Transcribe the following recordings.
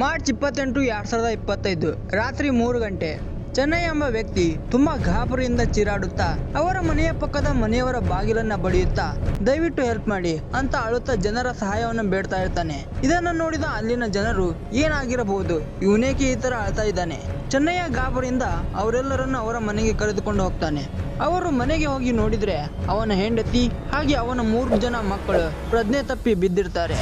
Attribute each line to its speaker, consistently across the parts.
Speaker 1: March 28, 2025 ರಾತ್ರಿ 3 ಗಂಟೆ ಚೆನ್ನೈ ಎಂಬ ವ್ಯಕ್ತಿ ತುಂಬಾ ಗಾಬರಿಯಿಂದ ಚೀರಾಡುತ್ತಾ ಅವರ ಮನೆಯ ಪಕ್ಕದ ಮನೆಯವರ ಬಾಗಿಲನ್ನ ಬಡಿಯುತ್ತಾ ದಯವಿಟ್ಟು ಹೆಲ್ಪ್ ಮಾಡಿ ಅಂತ ಅಳುತ್ತಾ ಜನರ ಸಹಾಯವನ್ನು ಬೇಡ್ತಾ ಇರ್ತಾನೆ. ಇದನ್ನು ನೋಡಿದ ಅಲ್ಲಿನ ಜನರು ಏನಾಗಿರಬಹುದು, ಇವನೇಕೆ ಈ ತರ ಅಳ್ತಾ ಇದ್ದಾನೆ. ಚೆನ್ನಯ್ಯ ಗಾಬರಿಯಿಂದ ಅವರೆಲ್ಲರನ್ನು ಅವರ ಮನೆಗೆ ಕರೆದುಕೊಂಡು ಹೋಗ್ತಾನೆ. ಅವರು ಮನೆಗೆ ಹೋಗಿ ನೋಡಿದ್ರೆ ಅವನ ಹೆಂಡತಿ ಹಾಗೆ ಅವನ 3 ಜನ ಮಕ್ಕಳು ಪ್ರಜ್ಞೆ ತಪ್ಪಿ ಬಿದ್ದಿರ್ತಾರೆ.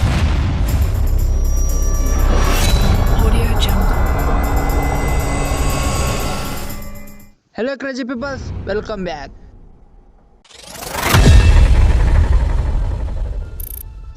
Speaker 1: Hello crazy peoples, welcome back.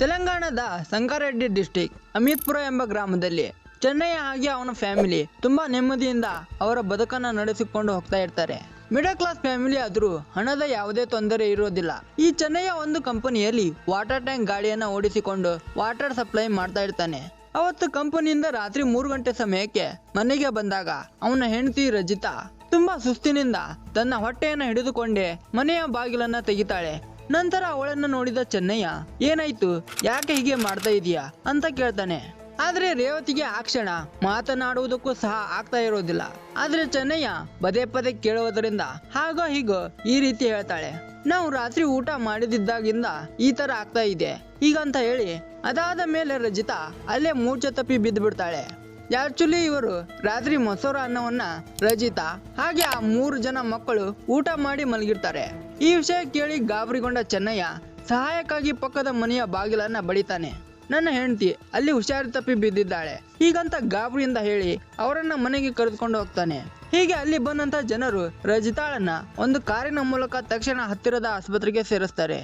Speaker 1: ತೆಲಂಗಾಣದ ಸಂಗಾರೆಡ್ಡಿ ಡಿಸ್ಟ್ರಿಕ್ಟ್ ಅಮಿತ್ಪುರ ಎಂಬ ಗ್ರಾಮದಲ್ಲಿ ಚೆನ್ನಯ್ಯ ಹಾಗೆ ಅವನ ಫ್ಯಾಮಿಲಿ ತುಂಬಾ ನೆಮ್ಮದಿಯಿಂದ ಅವರ ಬದುಕನ್ನು ನಡೆಸಿಕೊಂಡು ಹೋಗ್ತಾ ಇರ್ತಾರೆ. ಮಿಡಲ್ ಕ್ಲಾಸ್ ಫ್ಯಾಮಿಲಿ ಆದ್ರೂ ಹಣದ ಯಾವುದೇ ತೊಂದರೆ ಇರೋದಿಲ್ಲ. ಈ ಚೆನ್ನಯ್ಯ ಒಂದು ಕಂಪನಿಯಲ್ಲಿ ವಾಟರ್ ಟ್ಯಾಂಕ್ ಗಾಡಿಯನ್ನ ಓಡಿಸಿಕೊಂಡು ವಾಟರ್ ಸಪ್ಲೈ ಮಾಡ್ತಾ ಇರ್ತಾನೆ. ಅವತ್ತು ಕಂಪನಿಯಿಂದ ರಾತ್ರಿ 3 ಗಂಟೆ ಸಮಯಕ್ಕೆ ಮನೆಗೆ ಬಂದಾಗ ಅವನ ಹೆಂಡತಿ ರಜಿತಾ ತುಂಬಾ ಸುಸ್ತಿನಿಂದ ತನ್ನ ಹೊಟ್ಟೆಯನ್ನು ಹಿಡಿದುಕೊಂಡೇ ಮನೆಯ ಬಾಗಿಲನ್ನ ತೆಗಿತಾಳೆ. ನಂತರ ಅವಳನ್ನು ನೋಡಿದ ಚೆನ್ನಯ್ಯ ಏನಾಯ್ತು, ಯಾಕೆ ಹೀಗೆ ಮಾಡ್ತಾ ಇದೀಯಾ ಅಂತ ಕೇಳ್ತಾನೆ. ಆದ್ರೆ ರೇವತಿಗೆ ಆ ಕ್ಷಣ ಮಾತನಾಡುವುದಕ್ಕೂ ಸಹ ಆಗ್ತಾ ಇರೋದಿಲ್ಲ. ಆದ್ರೆ ಚೆನ್ನಯ್ಯ ಪದೇ ಪದೇ ಕೇಳುವುದರಿಂದ ಹಾಗೋ ಹೀಗೋ ಈ ರೀತಿ ಹೇಳ್ತಾಳೆ, ನಾವು ರಾತ್ರಿ ಊಟ ಮಾಡಿದ್ದಾಗಿಂದ ಈ ತರ ಆಗ್ತಾ ಇದೆ ಹೀಗಂತ ಹೇಳಿ ಅದಾದ ಮೇಲೆ ರಜಿತಾ ಅಲ್ಲೇ ಮೂರ್ಛೆ ತಪ್ಪಿ ಬಿದ್ದು ಬಿಡ್ತಾಳೆ. ಆಕ್ಚುಲಿ ಇವರು ರಾತ್ರಿ ಮೊಸರು ಅನ್ನವನ್ನ ರಜಿತಾ ಹಾಗೆ ಆ 3 ಜನ ಮಕ್ಕಳು ಊಟ ಮಾಡಿ ಮಲಗಿರ್ತಾರೆ. ಈ ವಿಷಯ ಕೇಳಿ ಗಾಬರಿಗೊಂಡ ಚೆನ್ನಯ್ಯ ಸಹಾಯಕ್ಕಾಗಿ ಪಕ್ಕದ ಮನೆಯ ಬಾಗಿಲನ್ನ ಬಡಿತಾನೆ. ನನ್ನ ಹೆಂಡತಿ ಅಲ್ಲಿ ಹುಷಾರು ತಪ್ಪಿ ಬಿದ್ದಿದ್ದಾಳೆ ಹೀಗಂತ ಗಾಬರಿಯಿಂದ ಹೇಳಿ ಅವರನ್ನ ಮನೆಗೆ ಕರೆದುಕೊಂಡು ಹೋಗ್ತಾನೆ. ಹೀಗೆ ಅಲ್ಲಿ ಬಂದಂತ ಜನರು ರಜಿತಾಳನ್ನ ಒಂದು ಕಾರಿನ ಮೂಲಕ ತಕ್ಷಣ ಹತ್ತಿರದ ಆಸ್ಪತ್ರೆಗೆ ಸೇರಿಸ್ತಾರೆ.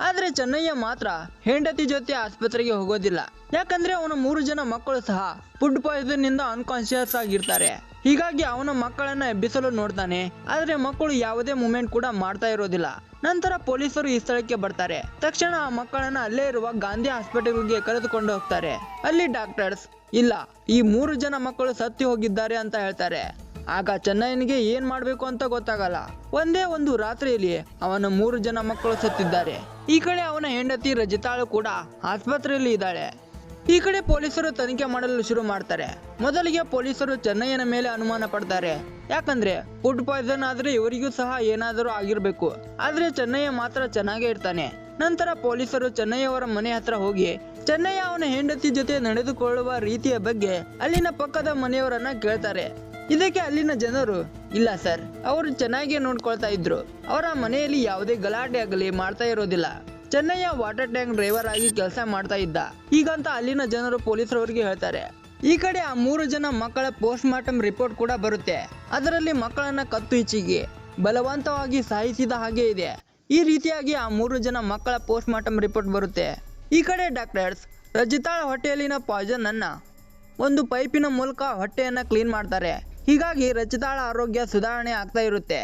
Speaker 1: ಆದ್ರೆ ಚೆನ್ನಯ್ಯ ಮಾತ್ರ ಹೆಂಡತಿ ಜೊತೆ ಆಸ್ಪತ್ರೆಗೆ ಹೋಗೋದಿಲ್ಲ. ಯಾಕಂದ್ರೆ ಅವನ 3 ಜನ ಮಕ್ಕಳು ಸಹ ಫುಡ್ ಪಾಯ್ಸನ್ ನಿಂದ ಅನ್ಕಾನ್ಶಿಯಸ್ ಆಗಿರ್ತಾರೆ. ಹೀಗಾಗಿ ಅವನ ಮಕ್ಕಳನ್ನ ಎಬ್ಬಿಸಲು ನೋಡ್ತಾನೆ. ಆದ್ರೆ ಮಕ್ಕಳು ಯಾವುದೇ ಮೂವ್ಮೆಂಟ್ ಕೂಡ ಮಾಡ್ತಾ ಇರೋದಿಲ್ಲ. ನಂತರ ಪೊಲೀಸರು ಈ ಸ್ಥಳಕ್ಕೆ ಬರ್ತಾರೆ. ತಕ್ಷಣ ಆ ಮಕ್ಕಳನ್ನ ಅಲ್ಲೇ ಇರುವ ಗಾಂಧಿ ಹಾಸ್ಪಿಟಲ್ಗೆ ಕರೆದುಕೊಂಡು ಹೋಗ್ತಾರೆ. ಅಲ್ಲಿ ಡಾಕ್ಟರ್ಸ್ ಇಲ್ಲ, ಈ 3 ಜನ ಮಕ್ಕಳು ಸತ್ತಿ ಹೋಗಿದ್ದಾರೆ ಅಂತ ಹೇಳ್ತಾರೆ. ಆಗ ಚೆನ್ನಯ್ಯನಿಗೆ ಏನ್ ಮಾಡ್ಬೇಕು ಅಂತ ಗೊತ್ತಾಗಲ್ಲ. ಒಂದೇ ಒಂದು ರಾತ್ರಿಯಲ್ಲಿ ಅವನ 3 ಜನ ಮಕ್ಕಳು ಸತ್ತಿದ್ದಾರೆ. ಈ ಕಡೆ ಅವನ ಹೆಂಡತಿ ರಜಿತಾಳು ಕೂಡ ಆಸ್ಪತ್ರೆಯಲ್ಲಿ ಇದ್ದಾಳೆ. ಈ ಕಡೆ ಪೊಲೀಸರು ತನಿಖೆ ಮಾಡಲು ಶುರು ಮಾಡ್ತಾರೆ. ಮೊದಲಿಗೆ ಪೊಲೀಸರು ಚೆನ್ನಯ್ಯನ ಮೇಲೆ ಅನುಮಾನ ಪಡ್ತಾರೆ. ಯಾಕಂದ್ರೆ ಫುಡ್ ಪಾಯ್ಸನ್ ಆದ್ರೆ ಇವರಿಗೂ ಸಹ ಏನಾದರೂ ಆಗಿರ್ಬೇಕು. ಆದ್ರೆ ಚೆನ್ನಯ್ಯ ಮಾತ್ರ ಚೆನ್ನಾಗೇ ಇರ್ತಾನೆ. ನಂತರ ಪೊಲೀಸರು ಚೆನ್ನಯ್ಯವರ ಮನೆ ಹತ್ರ ಹೋಗಿ ಚೆನ್ನಯ್ಯ ಅವನ ಹೆಂಡತಿ ಜೊತೆ ನಡೆದುಕೊಳ್ಳುವ ರೀತಿಯ ಬಗ್ಗೆ ಅಲ್ಲಿನ ಪಕ್ಕದ ಮನೆಯವರನ್ನ ಕೇಳ್ತಾರೆ. ಇದಕ್ಕೆ ಅಲ್ಲಿನ ಜನರು ಇಲ್ಲ ಸರ್, ಅವರು ಚೆನ್ನಾಗಿ ನೋಡ್ಕೊಳ್ತಾ ಇದ್ರು, ಅವರ ಮನೆಯಲ್ಲಿ ಯಾವುದೇ ಗಲಾಟೆ ಆಗಲಿ ಮಾಡ್ತಾ ಇರೋದಿಲ್ಲ, ಚೆನ್ನಯ್ಯ ವಾಟರ್ ಟ್ಯಾಂಕ್ ಡ್ರೈವರ್ ಆಗಿ ಕೆಲಸ ಮಾಡ್ತಾ ಇದ್ದ ಹೀಗಂತ ಅಲ್ಲಿನ ಜನರು ಪೊಲೀಸರವರಿಗೆ ಹೇಳ್ತಾರೆ. ಈ ಕಡೆ ಆ 3 ಜನ ಮಕ್ಕಳ ಪೋಸ್ಟ್ ಮಾರ್ಟಮ್ ರಿಪೋರ್ಟ್ ಕೂಡ ಬರುತ್ತೆ. ಅದರಲ್ಲಿ ಮಕ್ಕಳನ್ನ ಕತ್ತು ಹಿಚ್ಚಿಗೆ ಬಲವಂತವಾಗಿ ಸಾಯಿಸಿದ ಹಾಗೆ ಇದೆ. ಈ ರೀತಿಯಾಗಿ ಆ 3 ಜನ ಮಕ್ಕಳ ಪೋಸ್ಟ್ ಮಾರ್ಟಮ್ ರಿಪೋರ್ಟ್ ಬರುತ್ತೆ. ಈ ಕಡೆ ಡಾಕ್ಟರ್ಸ್ ರಜಿತಾಳ ಹೊಟ್ಟೆಯಲ್ಲಿನ ಪಾಯ್ಸನ್ ಅನ್ನ ಒಂದು ಪೈಪಿನ ಮೂಲಕ ಹೊಟ್ಟೆಯನ್ನ ಕ್ಲೀನ್ ಮಾಡ್ತಾರೆ. ಹೀಗಾಗಿ ರಜಿತಾಳ ಆರೋಗ್ಯ ಸುಧಾರಣೆ ಆಗ್ತಾ ಇರುತ್ತೆ.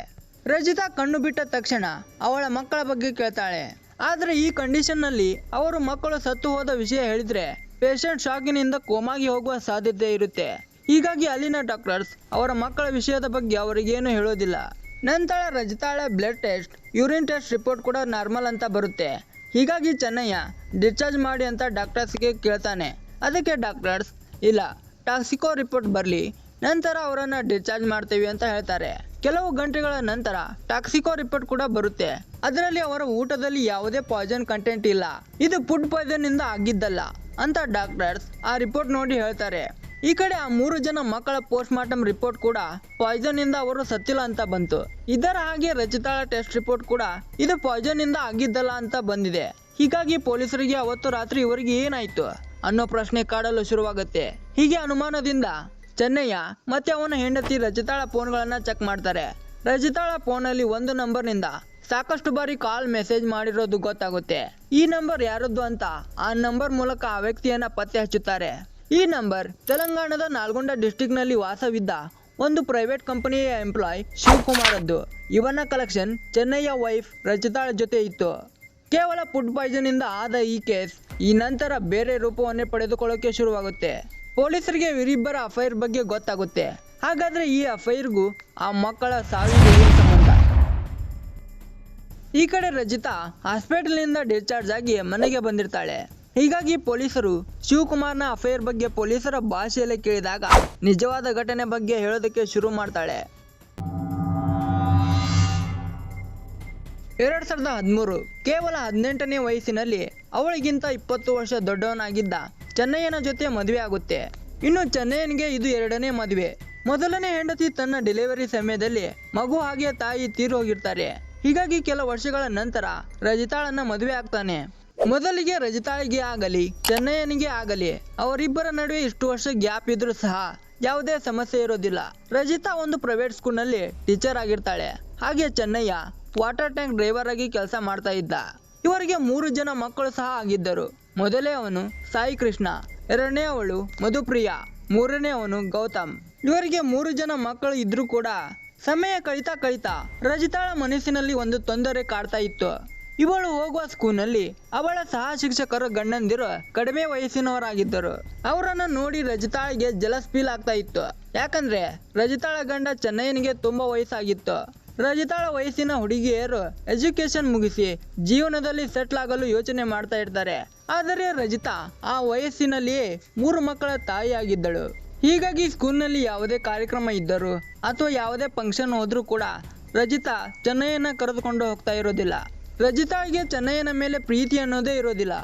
Speaker 1: ರಜಿತಾ ಕಣ್ಣು ಬಿಟ್ಟ ತಕ್ಷಣ ಅವಳ ಮಕ್ಕಳ ಬಗ್ಗೆ ಕೇಳ್ತಾಳೆ. ಆದ್ರೆ ಈ ಕಂಡೀಷನ್ ನಲ್ಲಿ ಅವರು ಮಕ್ಕಳು ಸತ್ತು ಹೋದ ವಿಷಯ ಹೇಳಿದ್ರೆ ಪೇಷಂಟ್ ಶಾಕಿನಿಂದ ಕೋಮಾಗಿ ಹೋಗುವ ಸಾಧ್ಯತೆ ಇರುತ್ತೆ. ಹೀಗಾಗಿ ಅಲ್ಲಿನ ಡಾಕ್ಟರ್ಸ್ ಅವರ ಮಕ್ಕಳ ವಿಷಯದ ಬಗ್ಗೆ ಅವರಿಗೇನು ಹೇಳೋದಿಲ್ಲ. ನಂತರ ರಜಿತಾಳ blood test, urine test report ಕೂಡ ನಾರ್ಮಲ್ ಅಂತ ಬರುತ್ತೆ. ಹೀಗಾಗಿ ಚೆನ್ನಯ್ಯ ಡಿಸ್ಚಾರ್ಜ್ ಮಾಡಿ ಅಂತ ಡಾಕ್ಟರ್ಸ್ಗೆ ಕೇಳ್ತಾನೆ. ಅದಕ್ಕೆ ಡಾಕ್ಟರ್ಸ್ ಇಲ್ಲ, ಟಾಕ್ಸಿಕೋ ರಿಪೋರ್ಟ್ ಬರಲಿ, ನಂತರ ಅವರನ್ನ ಡಿಸ್ಚಾರ್ಜ್ ಮಾಡ್ತೇವೆ ಅಂತ ಹೇಳ್ತಾರೆ. ಕೆಲವು ಗಂಟೆಗಳ ನಂತರ ಟಾಕ್ಸಿಕೋ ರಿಪೋರ್ಟ್ ಕೂಡ ಬರುತ್ತೆ. ಅದರಲ್ಲಿ ಅವರ ಊಟದಲ್ಲಿ ಯಾವುದೇ ಪಾಯ್ಸನ್ ಕಂಟೆಂಟ್ ಇಲ್ಲ, ಇದು ಫುಡ್ ಪಾಯ್ಸನ್ ಇಂದ ಆಗಿದ್ದಲ್ಲ ಅಂತ ಡಾಕ್ಟರ್ಸ್ ಆ ರಿಪೋರ್ಟ್ ನೋಡಿ ಹೇಳ್ತಾರೆ. ಈ ಕಡೆ ಆ 3 ಜನ ಮಕ್ಕಳ ಪೋಸ್ಟ್ ಮಾರ್ಟಮ್ ರಿಪೋರ್ಟ್ ಕೂಡ ಪಾಯ್ಸನ್ ಇಂದ ಅವರು ಸತ್ತಿಲ್ಲ ಅಂತ ಬಂತು. ಇದರ ಹಾಗೆ ರಚಿತಾಳ ಟೆಸ್ಟ್ ರಿಪೋರ್ಟ್ ಕೂಡ ಇದು ಪಾಯ್ಸನ್ ಇಂದ ಆಗಿದ್ದಲ್ಲ ಅಂತ ಬಂದಿದೆ. ಹೀಗಾಗಿ ಪೊಲೀಸರಿಗೆ ಅವತ್ತು ರಾತ್ರಿ ಇವರಿಗೆ ಏನಾಯ್ತು ಅನ್ನೋ ಪ್ರಶ್ನೆ ಕಾಡಲು ಶುರುವಾಗುತ್ತೆ. ಹೀಗೆ ಅನುಮಾನದಿಂದ ಚೆನ್ನಯ್ಯ ಮತ್ತೆ ಅವನ ಹೆಂಡತಿ ರಜಿತಾಳ ಫೋನ್ಗಳನ್ನ ಚೆಕ್ ಮಾಡ್ತಾರೆ. ರಜಿತಾಳ ಫೋನಲ್ಲಿ ಒಂದು ನಂಬರ್ನಿಂದ ಸಾಕಷ್ಟು ಬಾರಿ ಕಾಲ್ ಮೆಸೇಜ್ ಮಾಡಿರೋದು ಗೊತ್ತಾಗುತ್ತೆ. ಈ ನಂಬರ್ ಯಾರದ್ದು ಅಂತ ಆ ನಂಬರ್ ಮೂಲಕ ಆ ವ್ಯಕ್ತಿಯನ್ನ ಪತ್ತೆ ಹಚ್ಚುತ್ತಾರೆ. ಈ ನಂಬರ್ ತೆಲಂಗಾಣದ ನಾಲ್ಗೊಂಡ ಡಿಸ್ಟ್ರಿಕ್ಟ್ ನಲ್ಲಿ ವಾಸವಿದ್ದ ಒಂದು ಪ್ರೈವೇಟ್ ಕಂಪನಿಯ ಎಂಪ್ಲಾಯ್ ಶಿವಕುಮಾರದ್ದು. ಇವನ ಕಲೆಕ್ಷನ್ ಚೆನ್ನಯ್ಯ ವೈಫ್ ರಜಿತಾಳ ಜೊತೆ ಇತ್ತು. ಕೇವಲ ಫುಡ್ ಪಾಯ್ಸನ್ ಇಂದ ಆದ ಈ ಕೇಸ್ ಈ ನಂತರ ಬೇರೆ ರೂಪವನ್ನೇ ಪಡೆದುಕೊಳ್ಳೋಕೆ ಶುರುವಾಗುತ್ತೆ. ಪೊಲೀಸರಿಗೆ ಇವರಿಬ್ಬರ ಅಫೈರ್ ಬಗ್ಗೆ ಗೊತ್ತಾಗುತ್ತೆ. ಹಾಗಾದ್ರೆ ಈ ಅಫೈರ್ಗೂ ಆ ಮಕ್ಕಳ ಸಾವಿಗೆ ಏನು ಸಂಬಂಧ? ಈ ಕಡೆ ರಜಿತಾ ಹಾಸ್ಪಿಟಲ್ ನಿಂದ ಡಿಸ್ಚಾರ್ಜ್ ಆಗಿ ಮನೆಗೆ ಬಂದಿರ್ತಾಳೆ. ಹೀಗಾಗಿ ಪೊಲೀಸರು ಶಿವಕುಮಾರ್ನ ಅಫೇರ್ ಬಗ್ಗೆ ಪೊಲೀಸರ ಭಾಷೆಯಲ್ಲೇ ಕೇಳಿದಾಗ ನಿಜವಾದ ಘಟನೆ ಬಗ್ಗೆ ಹೇಳೋದಕ್ಕೆ ಶುರು ಮಾಡ್ತಾಳೆ. 2013 ಕೇವಲ 18ನೇ ವಯಸ್ಸಿನಲ್ಲಿ ಅವಳಿಗಿಂತ 20 ವರ್ಷ ದೊಡ್ಡವನಾಗಿದ್ದ ಚೆನ್ನಯ್ಯನ ಜೊತೆ ಮದುವೆ ಆಗುತ್ತೆ. ಇನ್ನು ಚೆನ್ನಯ್ಯನಿಗೆ ಇದು 2ನೇ ಮದುವೆ. ಮೊದಲನೇ ಹೆಂಡತಿ ತನ್ನ ಡೆಲಿವರಿ ಸಮಯದಲ್ಲಿ ಮಗು ಹಾಗೆ ತಾಯಿ ತೀರು ಹೋಗಿರ್ತಾರೆ. ಹೀಗಾಗಿ ಕೆಲ ವರ್ಷಗಳ ನಂತರ ರಜಿತಾಳನ್ನ ಮದುವೆ ಆಗ್ತಾನೆ. ಮೊದಲಿಗೆ ರಜಿತಾಳಿಗೆ ಆಗಲಿ ಚೆನ್ನಯ್ಯನಿಗೆ ಆಗಲಿ ಅವರಿಬ್ಬರ ನಡುವೆ ಇಷ್ಟು ವರ್ಷ ಗ್ಯಾಪ್ ಇದ್ರೂ ಸಹ ಯಾವುದೇ ಸಮಸ್ಯೆ ಇರೋದಿಲ್ಲ. ರಜಿತಾ ಒಂದು ಪ್ರೈವೇಟ್ ಸ್ಕೂಲ್ನಲ್ಲಿ ಟೀಚರ್ ಆಗಿರ್ತಾಳೆ. ಹಾಗೆ ಚೆನ್ನಯ್ಯ ವಾಟರ್ ಟ್ಯಾಂಕ್ ಡ್ರೈವರ್ ಆಗಿ ಕೆಲಸ ಮಾಡ್ತಾ ಇದ್ದ. ಇವರಿಗೆ 3 ಜನ ಮಕ್ಕಳು ಸಹ ಆಗಿದ್ದರು. ಮೊದಲೇ ಅವನು ಸಾಯಿ ಕೃಷ್ಣ, ಎರಡನೇ ಅವಳು ಮಧುಪ್ರಿಯಾ, ಮೂರನೇ ಅವನು ಗೌತಮ್. ಇವರಿಗೆ 3 ಜನ ಮಕ್ಕಳು ಇದ್ರೂ ಕೂಡ ಸಮಯ ಕಳೀತಾ ರಜಿತಾಳ ಮನಸ್ಸಿನಲ್ಲಿ ಒಂದು ತೊಂದರೆ ಕಾಡ್ತಾ ಇತ್ತು. ಇವಳು ಹೋಗುವ ಸ್ಕೂಲ್ನಲ್ಲಿ ಅವಳ ಸಹ ಶಿಕ್ಷಕರು ಗಂಡಂದಿರು ಕಡಿಮೆ ವಯಸ್ಸಿನವರಾಗಿದ್ದರು. ಅವರನ್ನು ನೋಡಿ ರಜಿತಾಳಿಗೆ ಜಲಸ್ ಫೀಲ್ ಆಗ್ತಾ ಇತ್ತು. ಯಾಕಂದ್ರೆ ರಜಿತಾಳ ಗಂಡ ಚೆನ್ನಯ್ಯನಿಗೆ ತುಂಬಾ ವಯಸ್ಸಾಗಿತ್ತು. ರಜಿತಾಳ ವಯಸ್ಸಿನ ಹುಡುಗಿಯರು ಎಜುಕೇಶನ್ ಮುಗಿಸಿ ಜೀವನದಲ್ಲಿ ಸೆಟ್ಲ್ ಆಗಲು ಯೋಚನೆ ಮಾಡ್ತಾ ಇರ್ತಾರೆ. ಆದರೆ ರಜಿತಾ ಆ ವಯಸ್ಸಿನಲ್ಲಿಯೇ 3 ಮಕ್ಕಳ ತಾಯಿಯಾಗಿದ್ದಳು. ಹೀಗಾಗಿ ಸ್ಕೂಲ್ನಲ್ಲಿ ಯಾವುದೇ ಕಾರ್ಯಕ್ರಮ ಇದ್ದರೂ ಅಥವಾ ಯಾವುದೇ ಫಂಕ್ಷನ್ ಹೋದ್ರೂ ಕೂಡ ರಜಿತಾ ಚೆನ್ನಯ್ಯನ ಕರೆದುಕೊಂಡು ಹೋಗ್ತಾ ಇರೋದಿಲ್ಲ. ರಜಿತಾಳಿಗೆ ಚೆನ್ನಯ್ಯನ ಮೇಲೆ ಪ್ರೀತಿ ಅನ್ನೋದೇ ಇರೋದಿಲ್ಲ.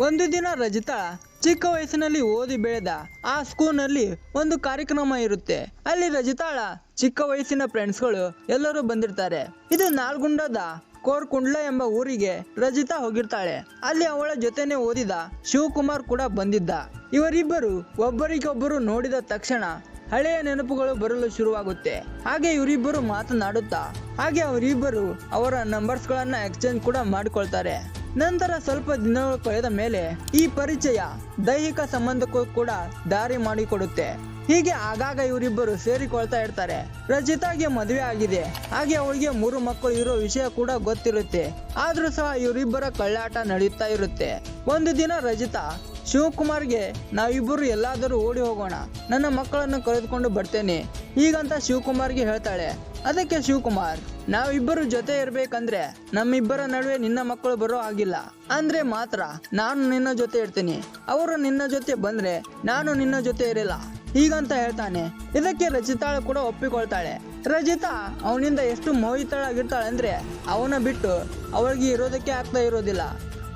Speaker 1: ಒಂದು ದಿನ ರಜಿತಾ ಚಿಕ್ಕ ವಯಸ್ಸಿನಲ್ಲಿ ಓದಿ ಬೆಳೆದ ಆ ಸ್ಕೂಲ್ನಲ್ಲಿ ಒಂದು ಕಾರ್ಯಕ್ರಮ ಇರುತ್ತೆ. ಅಲ್ಲಿ ರಜಿತಾಳ ಚಿಕ್ಕ ವಯಸ್ಸಿನ ಫ್ರೆಂಡ್ಸ್ಗಳು ಎಲ್ಲರೂ ಬಂದಿರ್ತಾರೆ. ಇದು ನಾಲ್ಗುಂಡದ ಕೋರ್ಕುಂಡ್ಲ ಎಂಬ ಊರಿಗೆ ರಜಿತಾ ಹೋಗಿರ್ತಾಳೆ. ಅಲ್ಲಿ ಅವಳ ಜೊತೆನೆ ಓದಿದ ಶಿವಕುಮಾರ್ ಕೂಡ ಬಂದಿದ್ದ. ಇವರಿಬ್ಬರು ಒಬ್ಬರಿಗೊಬ್ಬರು ನೋಡಿದ ತಕ್ಷಣ ಹಳೆಯ ನೆನಪುಗಳು ಬರಲು ಶುರುವಾಗುತ್ತೆ. ಹಾಗೆ ಇವರಿಬ್ಬರು ಮಾತನಾಡುತ್ತಾ ಹಾಗೆ ಅವರಿಬ್ಬರು ಅವರ ನಂಬರ್ಸ್ಗಳನ್ನ ಎಕ್ಸ್ಚೇಂಜ್ ಕೂಡ ಮಾಡಿಕೊಳ್ತಾರೆ. ನಂತರ ಸ್ವಲ್ಪ ದಿನಗಳು ಕಳೆದ ಮೇಲೆ ಈ ಪರಿಚಯ ದೈಹಿಕ ಸಂಬಂಧಕ್ಕೂ ಕೂಡ ದಾರಿ ಮಾಡಿಕೊಡುತ್ತೆ. ಹೀಗೆ ಆಗಾಗ ಇವರಿಬ್ಬರು ಸೇರಿಕೊಳ್ತಾ ಇರ್ತಾರೆ. ರಜಿತಾಗೆ ಮದುವೆ ಆಗಿದೆ. ಹಾಗೆ ಅವಳಿಗೆ 3 ಮಕ್ಕಳು ಇರೋ ವಿಷಯ ಕೂಡ ಗೊತ್ತಿರುತ್ತೆ. ಆದ್ರೂ ಸಹ ಇವರಿಬ್ಬರ ಕಳ್ಳಾಟ ನಡೆಯುತ್ತಾ ಇರುತ್ತೆ. ಒಂದು ದಿನ ರಜಿತಾ ಶಿವಕುಮಾರ್ಗೆ ನಾವಿಬ್ಬರು ಎಲ್ಲಾದರೂ ಓಡಿ ಹೋಗೋಣ, ನನ್ನ ಮಕ್ಕಳನ್ನು ಕರೆದುಕೊಂಡು ಬರ್ತೇನೆ ಹೀಗಂತ ಶಿವಕುಮಾರ್ಗೆ ಹೇಳ್ತಾಳೆ. ಅದಕ್ಕೆ ಶಿವಕುಮಾರ್, ನಾವಿಬ್ಬರು ಜೊತೆ ಇರ್ಬೇಕಂದ್ರೆ ನಮ್ಮಿಬ್ಬರ ನಡುವೆ ನಿನ್ನ ಮಕ್ಕಳು ಬರೋ ಆಗಿಲ್ಲ. ಅಂದ್ರೆ ಮಾತ್ರ ನಾನು ನಿನ್ನ ಜೊತೆ ಇರ್ತೀನಿ, ಅವರು ನಿನ್ನ ಜೊತೆ ಬಂದ್ರೆ ನಾನು ನಿನ್ನ ಜೊತೆ ಇರಲ್ಲ ಹೀಗಂತ ಹೇಳ್ತಾನೆ. ಇದಕ್ಕೆ ರಜಿತಾಳು ಕೂಡ ಒಪ್ಪಿಕೊಳ್ತಾಳೆ. ರಜಿತಾ ಅವನಿಂದ ಎಷ್ಟು ಮೋಹಿತಳಾಗಿರ್ತಾಳೆ ಅಂದ್ರೆ ಅವನ ಬಿಟ್ಟು ಅವಳಿಗೆ ಇರೋದಕ್ಕೆ ಆಗ್ತಾ ಇರೋದಿಲ್ಲ.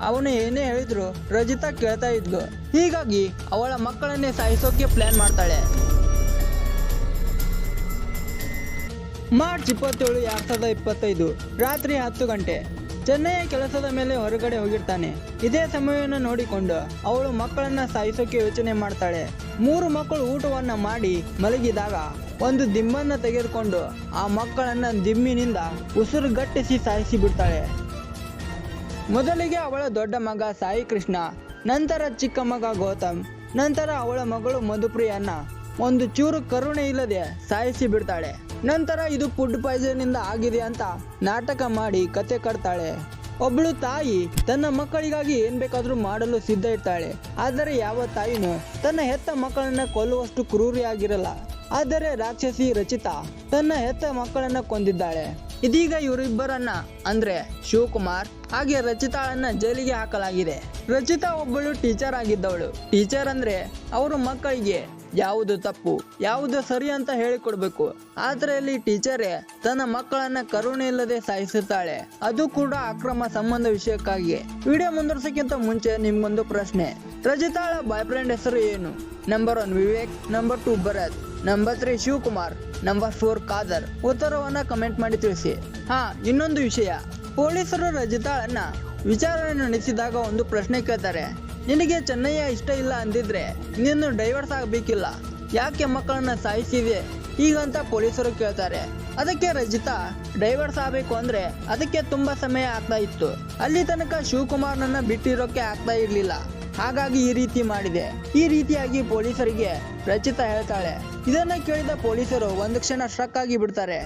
Speaker 1: ಅವನು ಏನೇ ಹೇಳಿದ್ರು ರಜಿತಾ ಕೇಳ್ತಾ ಇದ್ಲು. ಹೀಗಾಗಿ ಅವಳ ಮಕ್ಕಳನ್ನೇ ಸಾಯಿಸೋಕೆ ಪ್ಲಾನ್ ಮಾಡ್ತಾಳೆ. ಮಾರ್ಚ್ 27, 2025 ರಾತ್ರಿ 10 ಗಂಟೆ. ಚೆನ್ನಯ್ಯ ಕೆಲಸದ ಮೇಲೆ ಹೊರಗಡೆ ಹೋಗಿರ್ತಾನೆ. ಇದೇ ಸಮಯವನ್ನು ನೋಡಿಕೊಂಡು ಅವಳು ಮಕ್ಕಳನ್ನ ಸಾಯಿಸೋಕೆ ಯೋಚನೆ ಮಾಡ್ತಾಳೆ. 3 ಮಕ್ಕಳು ಊಟವನ್ನ ಮಾಡಿ ಮಲಗಿದಾಗ ಒಂದು ದಿಂಬನ್ನ ತೆಗೆದುಕೊಂಡು ಆ ಮಕ್ಕಳನ್ನ ದಿಮ್ಮಿನಿಂದ ಉಸಿರುಗಟ್ಟಿಸಿ ಸಾಯಿಸಿ ಬಿಡ್ತಾಳೆ. ಮೊದಲಿಗೆ ಅವಳ ದೊಡ್ಡ ಮಗ ಸಾಯಿ ಕೃಷ್ಣ, ನಂತರ ಚಿಕ್ಕ ಮಗ ಗೌತಮ್, ನಂತರ ಅವಳ ಮಗಳು ಮಧುಪ್ರಿಯನ್ನ ಒಂದು ಚೂರು ಕರುಣೆ ಇಲ್ಲದೆ ಸಾಯಿಸಿ ಬಿಡ್ತಾಳೆ. ನಂತರ ಇದು ಫುಡ್ ಪಾಯ್ಸನ್ ಇಂದ ಆಗಿದೆ ಅಂತ ನಾಟಕ ಮಾಡಿ ಕತೆ ಕಟ್ತಾಳೆ. ಒಬ್ಳು ತಾಯಿ ತನ್ನ ಮಕ್ಕಳಿಗಾಗಿ ಏನ್ ಬೇಕಾದ್ರೂ ಮಾಡಲು ಸಿದ್ಧ ಇರ್ತಾಳೆ. ಆದರೆ ಯಾವ ತಾಯಿನೂ ತನ್ನ ಹೆತ್ತ ಮಕ್ಕಳನ್ನ ಕೊಲ್ಲುವಷ್ಟು ಕ್ರೂರಿಯಾಗಿರಲ್ಲ. ಆದರೆ ರಾಕ್ಷಸಿ ರಚಿತಾ ತನ್ನ ಹೆತ್ತ ಮಕ್ಕಳನ್ನ ಕೊಂದಿದ್ದಾಳೆ. ಇದೀಗ ಇವರಿಬ್ಬರನ್ನ ಅಂದ್ರೆ ಶಿವಕುಮಾರ್ ಹಾಗೆ ರಚಿತಾಳನ್ನ ಜೈಲಿಗೆ ಹಾಕಲಾಗಿದೆ. ರಚಿತಾ ಒಬ್ಬಳು ಟೀಚರ್ ಆಗಿದ್ದವಳು. ಟೀಚರ್ ಅಂದ್ರೆ ಅವರು ಮಕ್ಕಳಿಗೆ ಯಾವುದು ತಪ್ಪು ಯಾವುದು ಸರಿ ಅಂತ ಹೇಳಿಕೊಡ್ಬೇಕು. ಆದ್ರೆ ಇಲ್ಲಿ ಟೀಚರೇ ತನ್ನ ಮಕ್ಕಳನ್ನ ಕರುಣೆ ಇಲ್ಲದೆ ಸಾಯಿಸುತ್ತಾಳೆ, ಅದು ಕೂಡ ಅಕ್ರಮ ಸಂಬಂಧ ವಿಷಯಕ್ಕಾಗಿ. ವಿಡಿಯೋ ಮುಂದುವರಿಸಕ್ಕಿಂತ ಮುಂಚೆ ನಿಮ್ಗೊಂದು ಪ್ರಶ್ನೆ, ರಜಿತಾಳ ಬಾಯ್ ಫ್ರೆಂಡ್ ಹೆಸರು ಏನು? Number 1 Vivek, number 2 Bharat, number 3 Shivakumar, number 4 Khader. ಉತ್ತರವನ್ನ ಕಮೆಂಟ್ ಮಾಡಿ ತಿಳಿಸಿ. ಇನ್ನೊಂದು ವಿಷಯ, ಪೊಲೀಸರು ರಜಿತಾಳನ್ನ ವಿಚಾರಣೆ ನಡೆಸಿದಾಗ ಒಂದು ಪ್ರಶ್ನೆ ಕೇಳ್ತಾರೆ. ನಿನಗೆ ಚೆನ್ನಯ್ಯ ಇಷ್ಟ ಇಲ್ಲ ಅಂದಿದ್ರೆ ನೀನು ಡೈವರ್ಸ್ ಆಗಬೇಕಿಲ್ಲ, ಯಾಕೆ ಮಕ್ಕಳನ್ನ ಸಾಯಿಸಿದೆ ಹೀಗಂತ ಪೊಲೀಸರು ಕೇಳ್ತಾರೆ. ಅದಕ್ಕೆ ರಜಿತಾ ಡೈವರ್ಸ್ ಆಗಬೇಕು ಅಂದ್ರೆ ಅದಕ್ಕೆ ತುಂಬಾ ಸಮಯ ಆಗ್ತಾ ಇತ್ತು. ಅಲ್ಲಿ ತನಕ ಶಿವಕುಮಾರ್ನನ್ನ ಬಿಟ್ಟಿರೋಕೆ ಆಗ್ತಾ ಇರ್ಲಿಲ್ಲ, ಹಾಗಾಗಿ ಈ ರೀತಿ ಮಾಡಿದೆ. ಈ ರೀತಿಯಾಗಿ ಪೊಲೀಸರಿಗೆ ರಚಿತಾ ಹೇಳ್ತಾಳೆ. ಇದನ್ನ ಕೇಳಿದ ಪೊಲೀಸರು ಒಂದು ಕ್ಷಣ ಸ್ಟ್ರಕ್ ಆಗಿ ಬಿಡ್ತಾರೆ.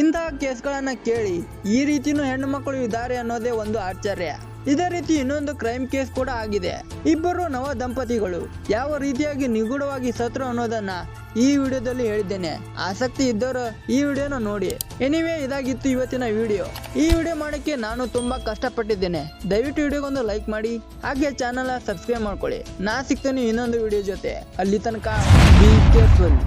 Speaker 1: ಇಂತಹ ಕೇಸ್ಗಳನ್ನ ಕೇಳಿ ಈ ರೀತಿನೂ ಹೆಣ್ಣು ಮಕ್ಕಳು ಇದ್ದಾರೆ ಅನ್ನೋದೇ ಒಂದು ಆಶ್ಚರ್ಯ. ಇದೇ ರೀತಿ ಇನ್ನೊಂದು ಕ್ರೈಮ್ ಕೇಸ್ ಕೂಡ ಆಗಿದೆ. ಇಬ್ಬರು ನವ ದಂಪತಿಗಳು ಯಾವ ರೀತಿಯಾಗಿ ನಿಗೂಢವಾಗಿ ಸತ್ರು ಅನ್ನೋದನ್ನ ಈ ವಿಡಿಯೋದಲ್ಲಿ ಹೇಳಿದ್ದೇನೆ. ಆಸಕ್ತಿ ಇದ್ದವರು ಈ ವಿಡಿಯೋನ ನೋಡಿ. ಎನಿವೇ, ಇದಾಗಿತ್ತು ಇವತ್ತಿನ ವಿಡಿಯೋ. ಈ ವಿಡಿಯೋ ಮಾಡೋಕ್ಕೆ ನಾನು ತುಂಬಾ ಕಷ್ಟಪಟ್ಟಿದ್ದೇನೆ. ದಯವಿಟ್ಟು ವಿಡಿಯೋಗೊಂದು ಲೈಕ್ ಮಾಡಿ, ಹಾಗೆ ಚಾನಲ್ ಸಬ್ಸ್ಕ್ರೈಬ್ ಮಾಡ್ಕೊಳ್ಳಿ. ನಾ ಸಿಗ್ತೇನೆ ಇನ್ನೊಂದು ವಿಡಿಯೋ ಜೊತೆ. ಅಲ್ಲಿ ತನಕ ಬಿ ಕೇರ್ಫುಲ್.